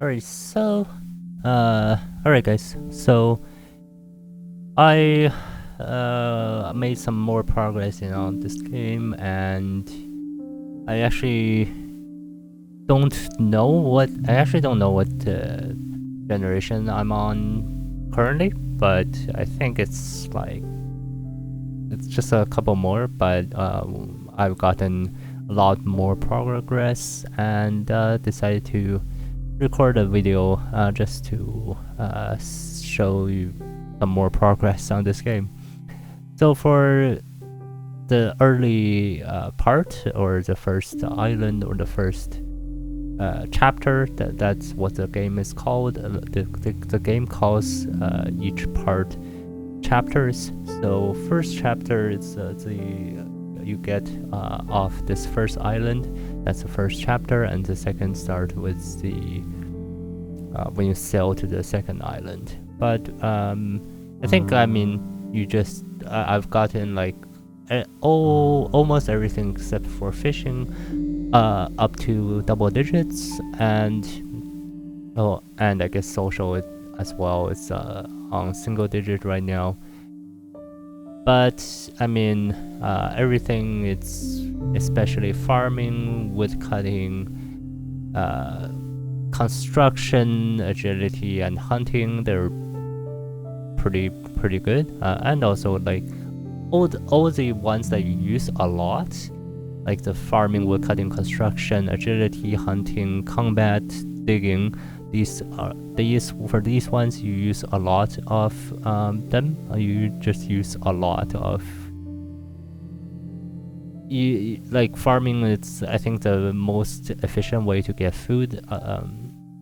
Alright, so alright guys, so I made some more progress on this game, and I actually don't know what generation I'm on currently, but I think it's just a couple more, but I've gotten a lot more progress and decided to record a video just to show you some more progress on this game. So for the early part, or the first island, or the first chapter, that's what the game is called. The game calls each part chapters. So first chapter is you get off this first island. That's the first chapter, and the second start with the when you sail to the second island. But I think you just I've gotten like almost everything except for fishing up to double digits, and I guess social as well. It's on single digit right now. But everything, it's especially farming, wood cutting, construction, agility, and hunting. They're pretty good, and also like all the ones that you use a lot, like the farming, wood cutting, construction, agility, hunting, combat, digging. For these ones you use a lot of them. You just use a lot of like farming. It's, I think, the most efficient way to get food.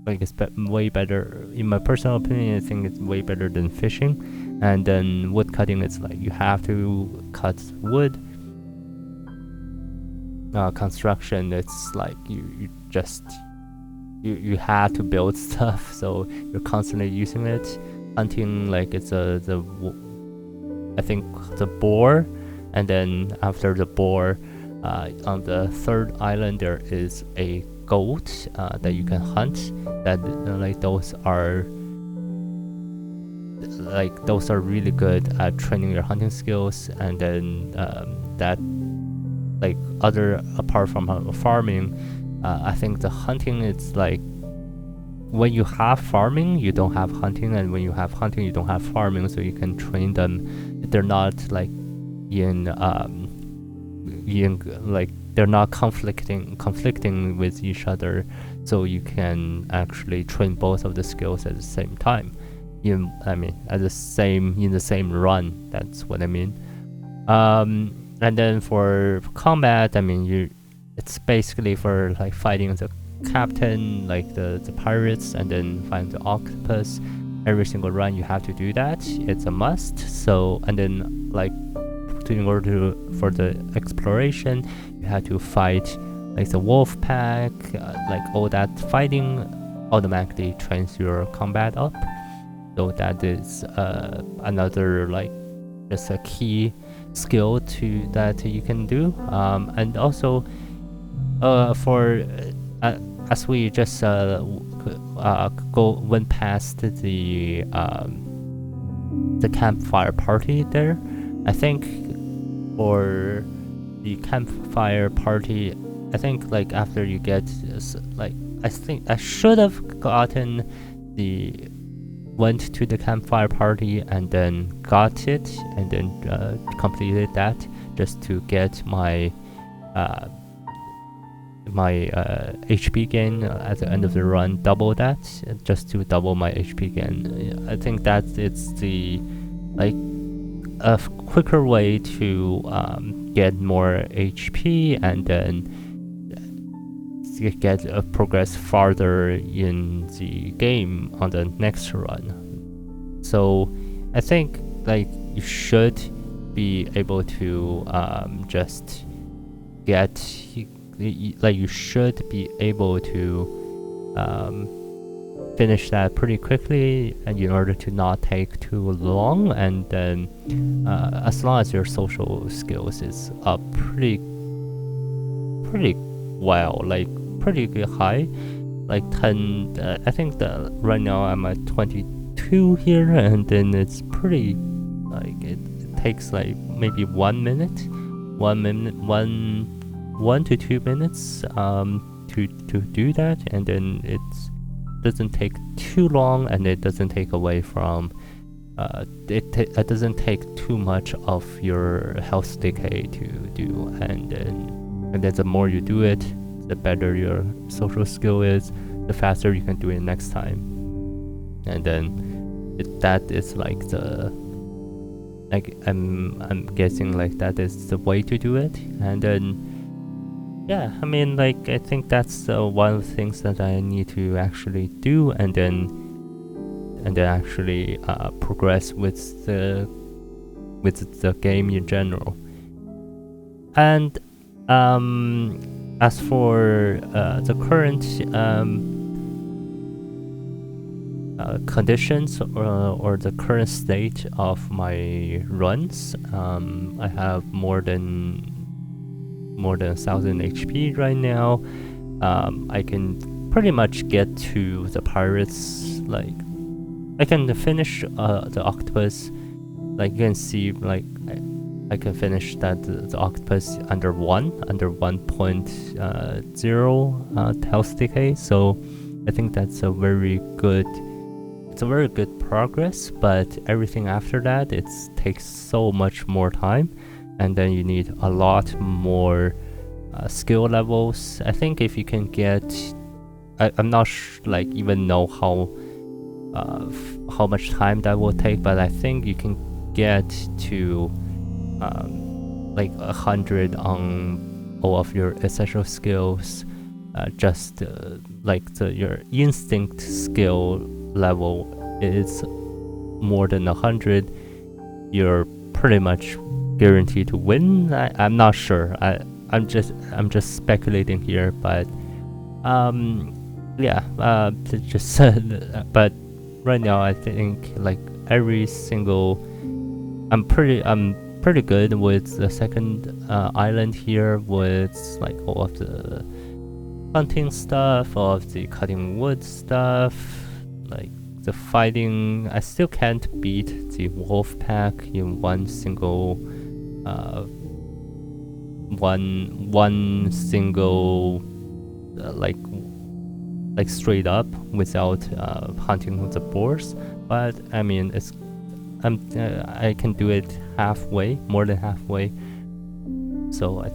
Like it's way better, in my personal opinion. I think it's way better than fishing. And then wood cutting, it's like you have to cut wood. Construction, it's like you you have to build stuff, so you're constantly using it. Hunting, like it's I think the boar, and then after the boar, on the third island there is a goat that you can hunt. That those are really good at training your hunting skills. And then that, like, apart from farming, I think the hunting, it's like when you have farming you don't have hunting, and when you have hunting you don't have farming, so you can train them. They're not like they're not conflicting with each other, so you can actually train both of the skills at the same time. In the same run. That's what I mean. And then for combat, it's basically for like fighting the captain, like the pirates, and then find the octopus. Every single run you have to do that. It's a must. So, and then like for the exploration, you have to fight like the wolf pack. Like all that fighting automatically trains your combat up. So that is another, like, just a key skill to that you can do. And also as we just went past the campfire party there, I think for the campfire party, I think like after you get I think I should have went to the campfire party and then got it, and then completed that, just to get my HP gain at the end of the run, double that, just to double my HP gain. I think that it's the a quicker way to get more HP, and then get progress farther in the game on the next run. So I think like you should be able to just get you should be able to finish that pretty quickly, and in order to not take too long. And then as long as your social skills is up pretty well, like pretty high, like 10. I think that right now I'm at 22 here, and then it's pretty like it takes like maybe 1 minute, 1 minute, 1 to 2 minutes to do that, and then it doesn't take too long, and it doesn't take away from it doesn't take too much of your health decay to do, and then the more you do it, the better your social skill is, the faster you can do it next time. And then that is like I'm guessing like that is the way to do it. And then yeah, I mean, like, I think that's one of the things that I need to actually do, and then actually progress with the game in general. And as for the current conditions or the current state of my runs, I have more than 1000 HP right now. I can pretty much get to the pirates, like I can finish the octopus. Like you can see, like I can finish that the octopus under 1.0 health decay. So I think that's a very good. It's a very good progress. But everything after that, it takes so much more time, and then you need a lot more skill levels. I think if you can get, I'm not like even know how much time that will take, but I think you can get to like 100 on all of your essential skills. Just like your instinct skill level is more than 100, you're pretty much guaranteed to win. I'm not sure. I'm just speculating here, but yeah. Just but right now I think like every single, I'm pretty good with the second island here, with like all of the hunting stuff, all of the cutting wood stuff, like the fighting. I still can't beat the wolf pack in one single like straight up without hunting the boars. But I mean, I can do it halfway, more than halfway. So I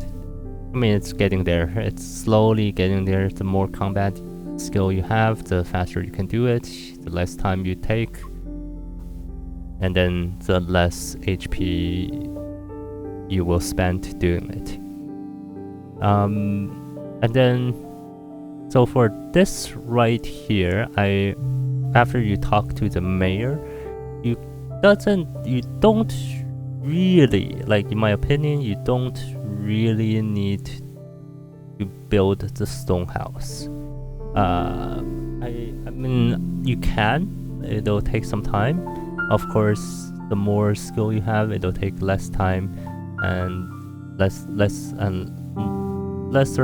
mean, it's getting there. It's slowly getting there. The more combat skill you have, the faster you can do it, the less time you take, and then the less HP you will spend doing it. And then, so for this right here, after you talk to the mayor, you don't really, like in my opinion, you don't really need to build the stone house. I mean, you can. It'll take some time. Of course, the more skill you have, it'll take less time and lesser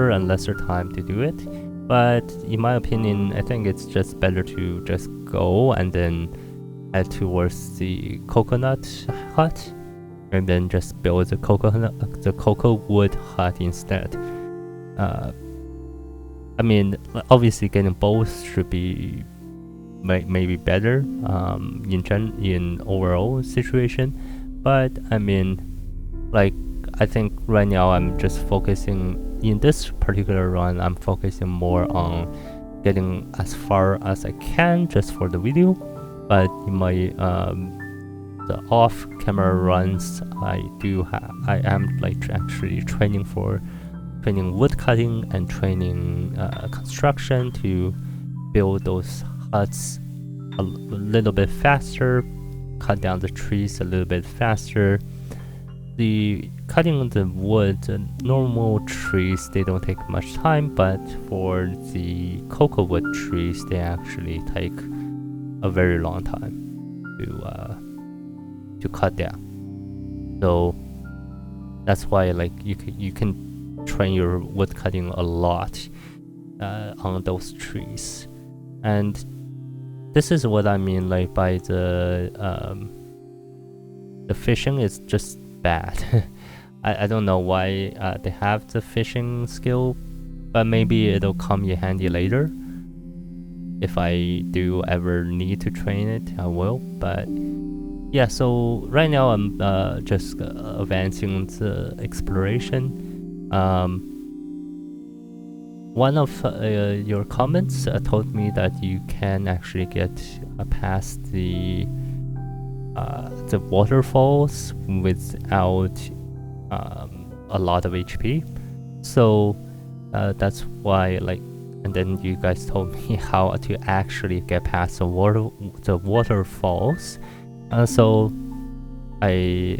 and lesser time to do it. But in my opinion, I think it's just better to just go and then head towards the coconut hut, and then just build the cocoa wood hut instead. I mean, obviously getting both should be maybe better in overall situation, but I mean, like, I think right now I'm just focusing in this particular run. I'm focusing more on getting as far as I can just for the video. But in my the off-camera runs, I am like actually training wood cutting and training construction to build those huts a little bit faster, cut down the trees a little bit faster. The cutting the wood, the normal trees, they don't take much time, but for the cocoa wood trees, they actually take a very long time to cut down. So that's why, like, you can train your wood cutting a lot on those trees. And this is what I mean, like by the fishing is just bad. I don't know why they have the fishing skill, but maybe it'll come in handy later. If I do ever need to train it, I will. But yeah, so right now I'm just advancing the exploration. One of your comments told me that you can actually get past the waterfalls without a lot of HP. So that's why, like, and then you guys told me how to actually get past the waterfalls. So I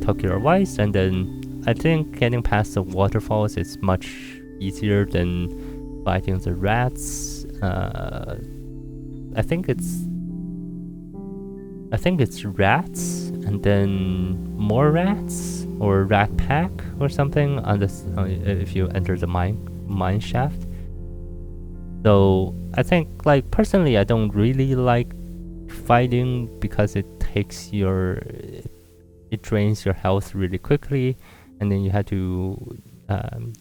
took your advice, and then I think getting past the waterfalls is much easier than fighting the rats. I think it's rats, and then more rats, or rat pack or something on this if you enter the mine shaft. So I think, like, personally, I don't really like fighting because it drains your health really quickly, and then you have to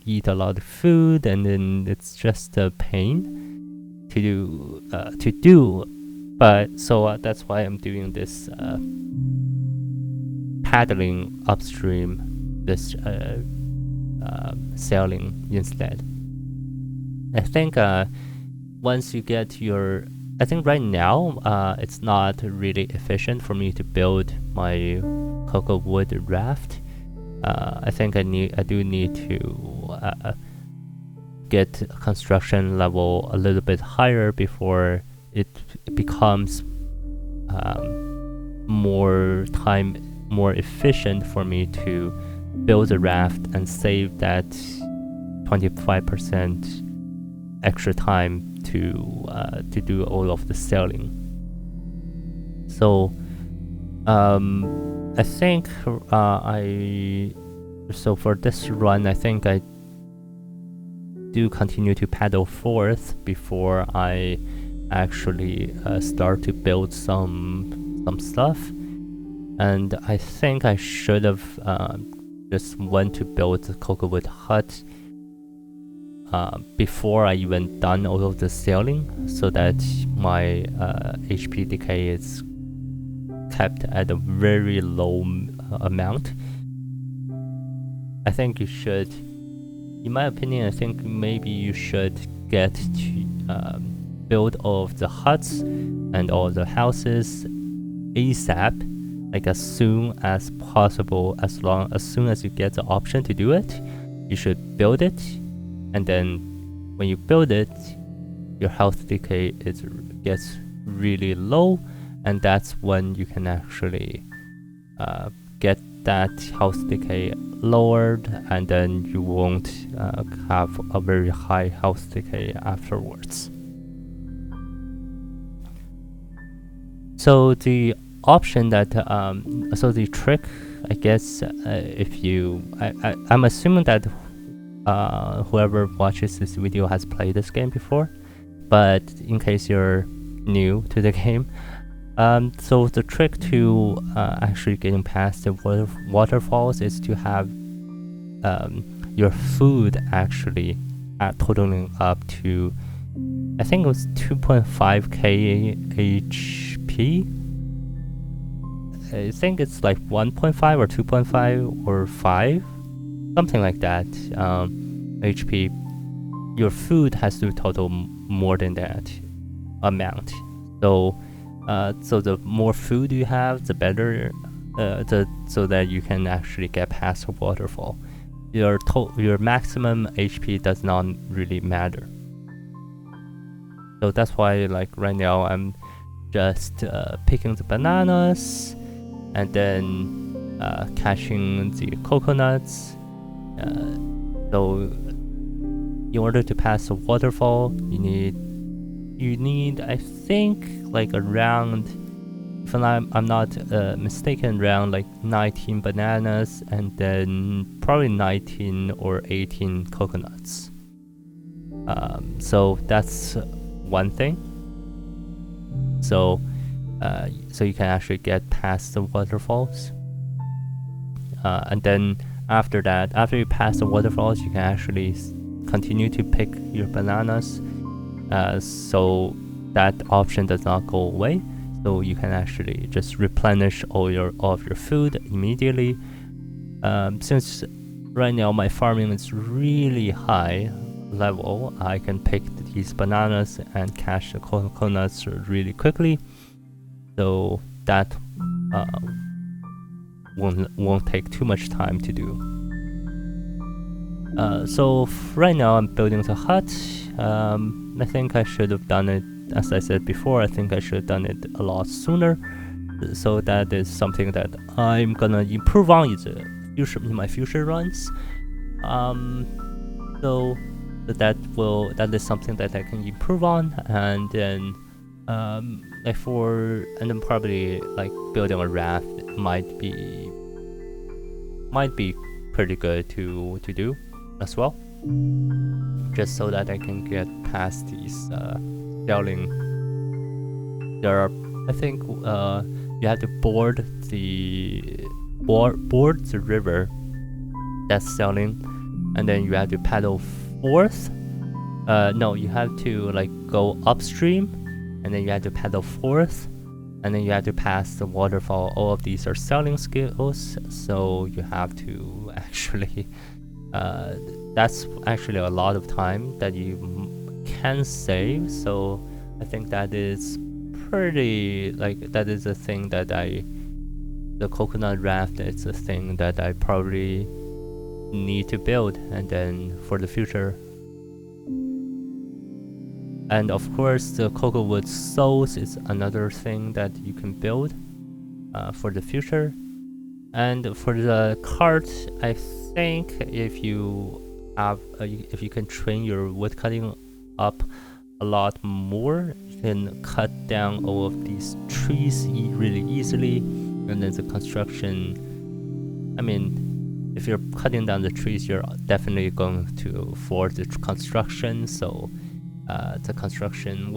eat a lot of food, and then it's just a pain to do. But so that's why I'm doing this paddling upstream, this sailing instead. I think once you get your, I think right now it's not really efficient for me to build my cocoa wood raft. I think I do need to get construction level a little bit higher before it becomes more efficient for me to build a raft and save that 25% extra time to do all of the sailing. So I think so for this run, I think I do continue to paddle forth before I actually start to build some stuff. And I think I should have just went to build the cocoa wood hut before I even done all of the sailing, so that my HP decay is kept at a very low amount. I think you should, in my opinion, I think maybe you should get to build all of the huts and all the houses ASAP, like as soon as possible. As soon as you get the option to do it, you should build it. And then when you build it, your health decay gets really low, and that's when you can actually get that health decay lowered, and then you won't have a very high health decay afterwards. So the option that so the trick, I guess, if you I'm assuming that whoever watches this video has played this game before, but in case you're new to the game, so the trick to actually getting past the waterfalls is to have your food actually totaling up to, I think it was 2.5k HP. I think it's like 1.5 or 2.5 or 5, something like that. HP. Your food has to total more than that amount. So the more food you have, the better. So that you can actually get past the waterfall. Your maximum HP does not really matter. So that's why, like, right now I'm just picking the bananas and then catching the coconuts. So in order to pass the waterfall, you need I think like around, if I'm not mistaken, around like 19 bananas and then probably 19 or 18 coconuts. So that's one thing. So so you can actually get past the waterfalls, and then after that, after you pass the waterfalls, you can actually continue to pick your bananas, so that option does not go away. So you can actually just replenish all of your food immediately. Since right now my farming is really high level, I can pick these bananas and catch the coconuts really quickly. So that won't take too much time to do. So right now I'm building the hut. I think I should have done it, as I said before, I think I should have done it a lot sooner. So that is something that I'm gonna improve on in my future runs. So that is something that I can improve on, and then and then probably like building a raft might be pretty good to do as well, just so that I can get past these sailing. There are, I think, you have to board the river that's sailing, and then you have to paddle forth. No, you have to like go upstream, and then you have to paddle forth, and then you have to pass the waterfall. All of these are sailing skills, so you have to actually that's actually a lot of time that you can save. So I think that is pretty, like, that is a thing that the coconut raft, it's a thing that I probably need to build, and then for the future. And of course, the cocoa wood souls is another thing that you can build for the future. And for the cart, I think if you can train your wood cutting up a lot more, you can cut down all of these trees really easily. And then the construction, I mean, if you're cutting down the trees, you're definitely going to force the construction. So the construction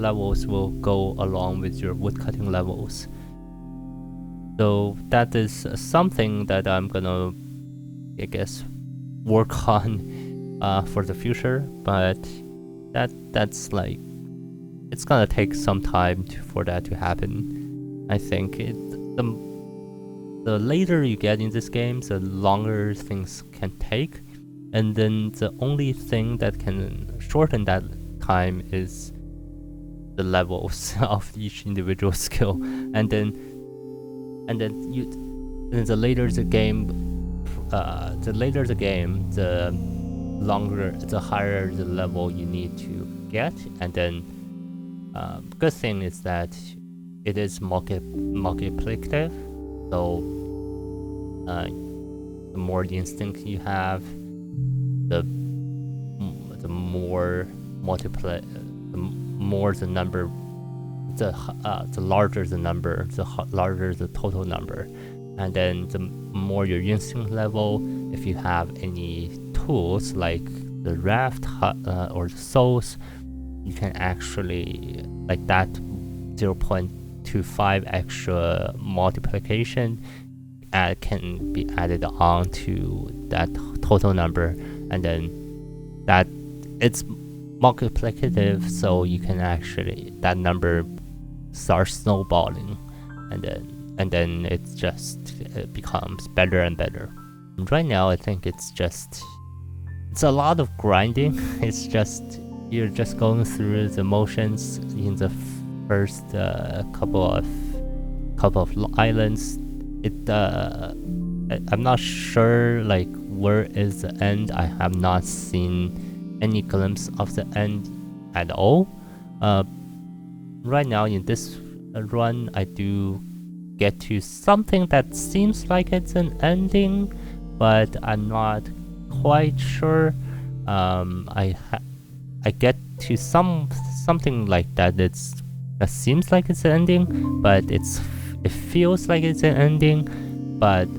levels will go along with your wood cutting levels. So that is something that I'm gonna, I guess, work on for the future. But that's like, it's gonna take some time for that to happen. I think the later you get in this game, the longer things can take. And then the only thing that can shorten that time is the levels of each individual skill. And then the later the game, the higher the level you need to get. And then good thing is that it is multiplicative. So the more instinct you have, the more the number, the larger the number, the larger the total number. And then the more your instinct level, if you have any tools like the raft or the souls, you can actually, like, that 0.25 extra multiplication can be added on to that total number, and then that it's multiplicative, so you can actually, that number starts snowballing, and then it becomes better and better. And right now I think it's a lot of grinding. It's just, you're just going through the motions in the first couple of islands. I'm not sure like where is the end. I have not seen any glimpse of the end at all. Right now in this run, I do get to something that seems like it's an ending, but I'm not quite sure. I get to something like that. That seems like it's an ending, but it feels like it's an ending, but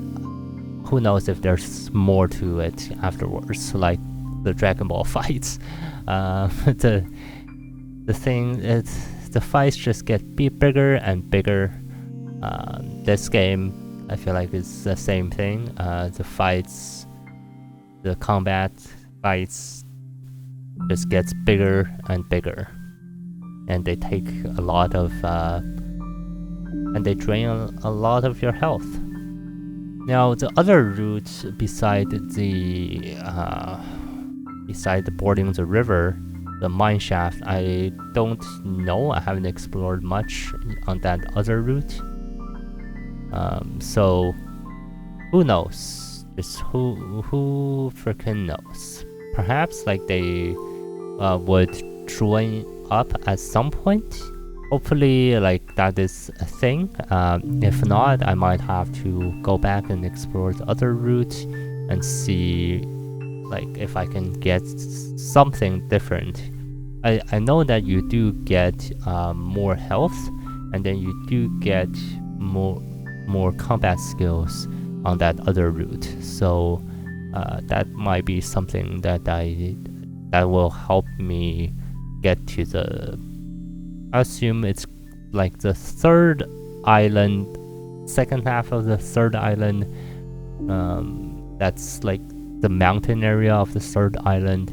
who knows if there's more to it afterwards. Like the Dragon Ball fights. The thing is, the fights just get bigger and bigger. This game, I feel like it's the same thing. The fights, the combat fights, just gets bigger and bigger, and they take a lot of, and they drain a lot of your health. Now, the other route beside boarding the river, the mine shaft, I don't know. I haven't explored much on that other route. So who knows? Just who freaking knows? Perhaps like they would join up at some point. Hopefully, like that is a thing. If not, I might have to go back and explore the other route and see, like, if I can get something different. I know that you do get more health, and then you do get more combat skills on that other route. So that might be something that will help me get to the. I assume it's like the third island, second half of the third island. That's like the mountain area of the third island.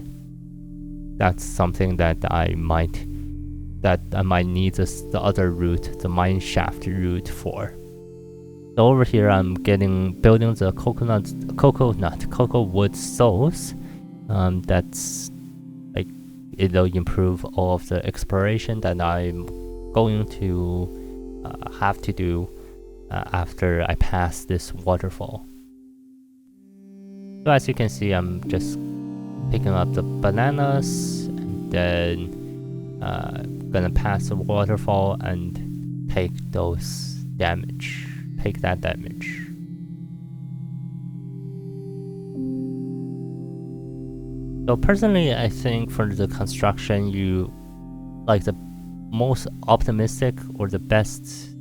That's something that I might need the other route, the mine shaft route for. So over here, I'm building the cocoa wood souls. That's like it'll improve all of the exploration that I'm going to have to do after I pass this waterfall. So as you can see, I'm just picking up the bananas and then gonna pass the waterfall and take that damage. So personally, I think for the construction, you like the most optimistic or the best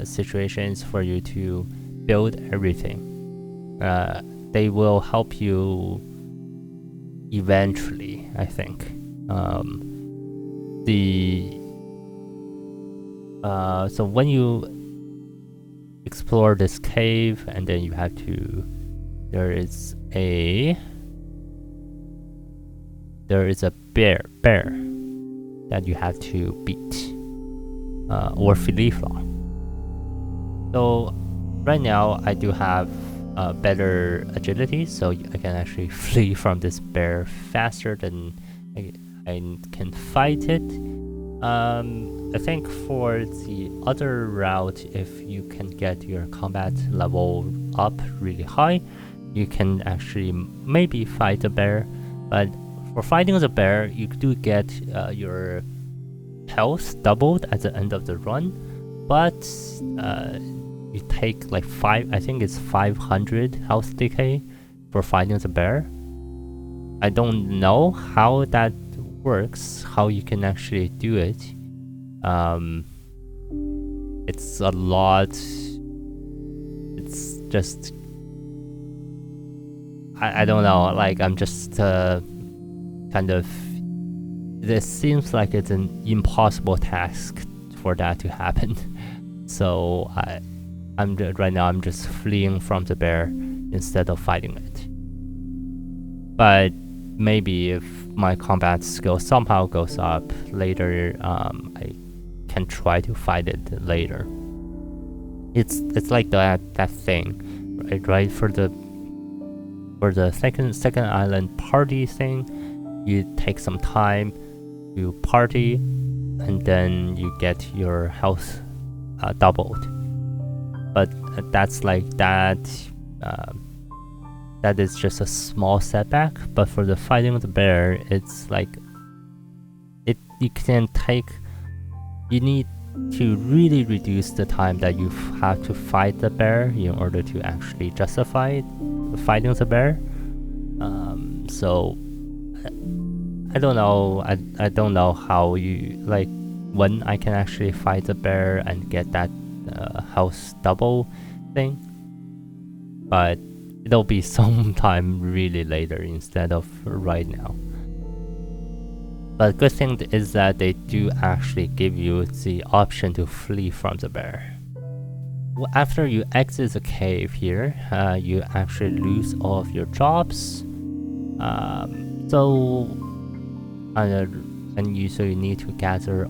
situations for you to build everything. They will help you eventually, I think. So when you explore this cave, and then you have to, there is a bear that you have to beat, or Filifla. So right now I do have better agility, so I can actually flee from this bear faster than I can fight it. I think for the other route, if you can get your combat level up really high, you can actually maybe fight the bear. But for fighting the bear, you do get your health doubled at the end of the run, but you take like I think it's 500 health decay for fighting the bear. I don't know how that works, how you can actually do it. It's a lot. It's just I don't know, like I'm just kind of, this seems like it's an impossible task for that to happen. So right now I'm just fleeing from the bear instead of fighting it. But maybe if my combat skill somehow goes up later, I can try to fight it later. It's like that thing, right? For the second island party thing, you take some time, you party, and then you get your health doubled. But that's like that. That is just a small setback. But for the fighting the bear, it's like you need to really reduce the time that you have to fight the bear in order to actually justify fighting the bear. So I don't know. I don't know how you, like, when I can actually fight the bear and get that health double thing. But it'll be sometime really later instead of right now. But good thing is that they do actually give you the option to flee from the bear. After you exit the cave here, you actually lose all of your jobs. So you need to gather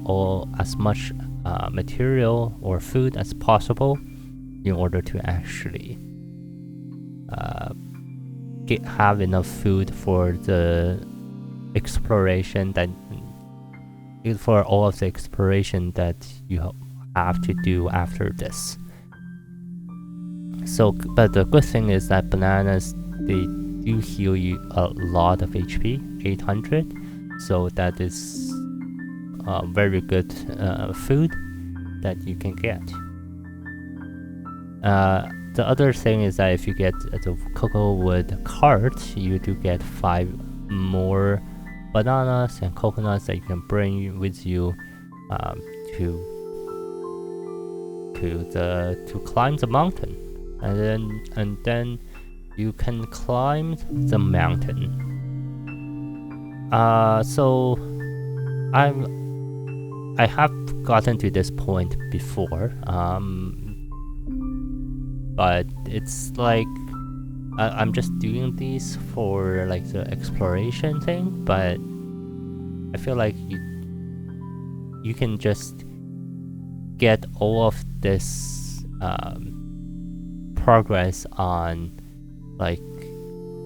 as much material or food as possible in order to actually have enough food for the exploration for all of the exploration that you have to do after this. So, but the good thing is that bananas, they do heal you a lot of HP, 800. So that is very good food that you can get. The other thing is that if you get the cocoa wood cart, you do get 5 more bananas and coconuts that you can bring with you to climb the mountain, and then you can climb the mountain. So I have gotten to this point before, but it's like I'm just doing these for like the exploration thing, but I feel like you can just get all of this progress on like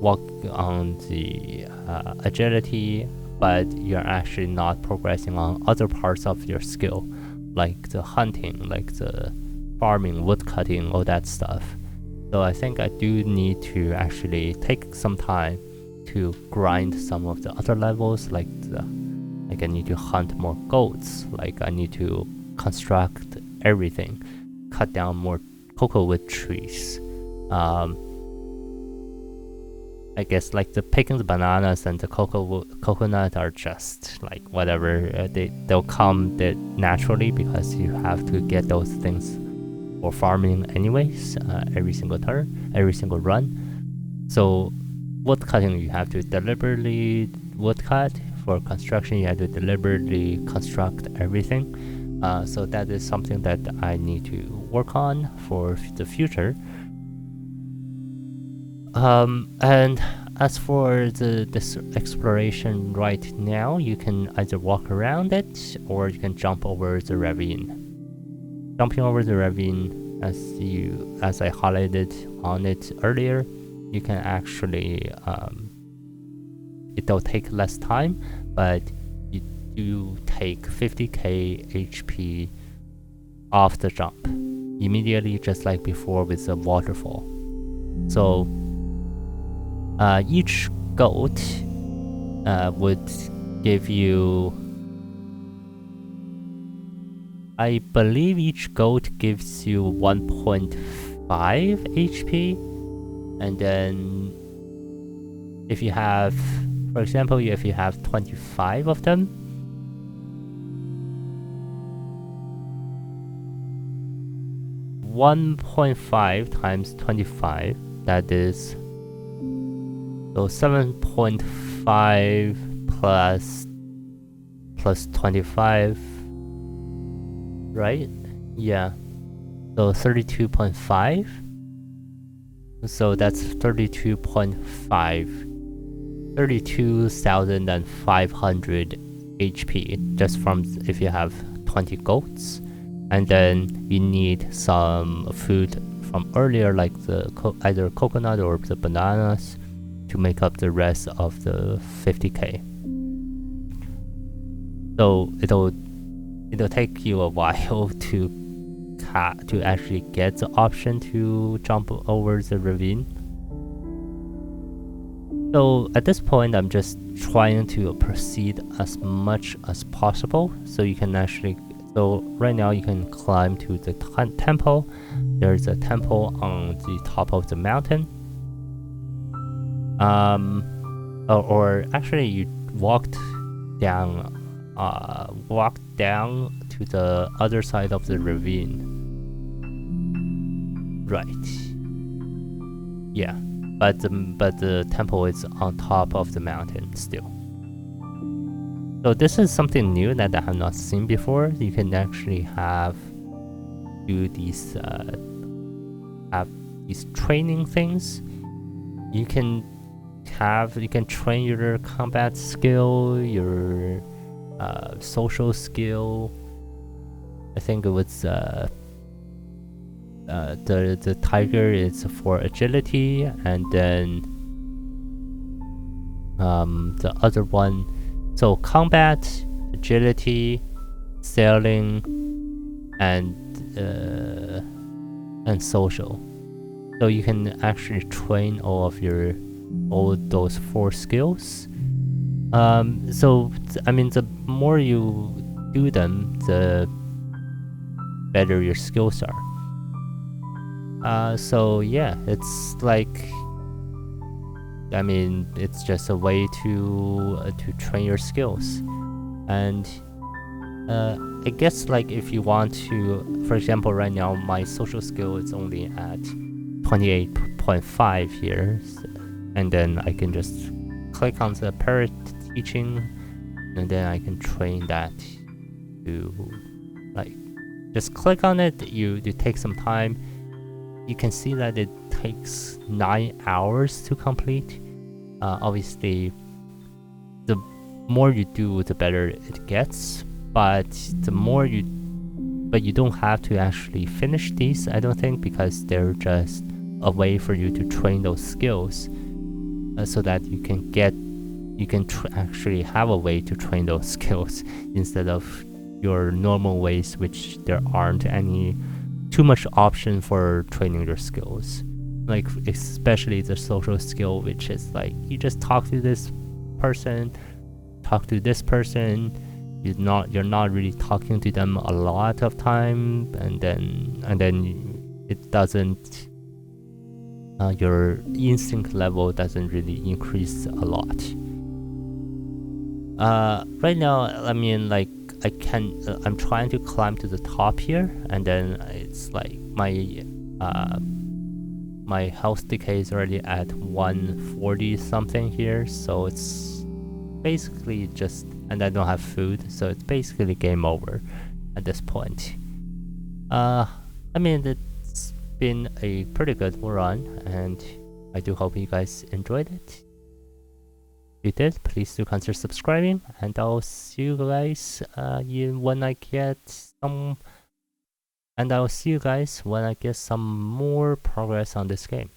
walk on the agility, but you're actually not progressing on other parts of your skill, like the hunting, like the farming, wood cutting, all that stuff. So I think I do need to actually take some time to grind some of the other levels, like I need to hunt more goats, like I need to construct everything, cut down more cocoa wood trees. I guess like picking the bananas and the coconut are just like whatever. They'll come naturally because you have to get those things for farming anyways, every single run. So wood cutting, you have to deliberately wood cut. For construction, you have to deliberately construct everything. So that is something that I need to work on for the future. And as for this exploration right now, you can either walk around it or you can jump over the ravine. Jumping over the ravine, as I highlighted on it earlier, you can actually it'll take less time, but you do take 50k HP off the jump immediately, just like before with the waterfall. So each goat would give you, I believe each goat gives you 1.5 HP, and then if you have, for example, if you have 25 of them, (1.5 times 25), that is so 7.5 plus 25, right? Yeah, so 32.5. So that's 32,500 HP just from if you have 20 goats, and then you need some food from earlier, like the either coconut or the bananas, to make up the rest of the 50k. So it'll take you a while to actually get the option to jump over the ravine. So at this point, I'm just trying to proceed as much as possible. So you can actually, so right now you can climb to the temple. There's a temple on the top of the mountain. Or actually you walked down to the other side of the ravine. Right. Yeah. but the temple is on top of the mountain still. So this is something new that I have not seen before. You can actually do these have these training things. You can train your combat skill, your social skill. I think it was the tiger is for agility, and then the other one, so combat, agility, sailing, and social. So you can actually train all those 4 skills. So I mean, the more you do them, the better your skills are. So yeah, it's like, I mean, it's just a way to train your skills. And I guess, like, if you want to, for example, right now my social skill is only at 28.5 here, and then I can just click on the parrot teaching, and then I can train that to, like, just click on it. You take some time. You can see that it takes 9 hours to complete. Obviously, the more you do, the better it gets. But you don't have to actually finish these, I don't think, because they're just a way for you to train those skills, so that you can actually have a way to train those skills instead of your normal ways, which there aren't any too much option for training your skills. Like, especially the social skill, which is like, you just talk to this person, you're not really talking to them a lot of time, and then it doesn't, your instinct level doesn't really increase a lot. Right now, I mean, like, I'm trying to climb to the top here, and then it's like my health decay is already at 140 something here, so it's basically just, and I don't have food, so it's basically game over at this point. I mean, it's been a pretty good run, and I do hope you guys enjoyed it. If you did, please do consider subscribing, and I'll see you guys when I get some more progress on this game.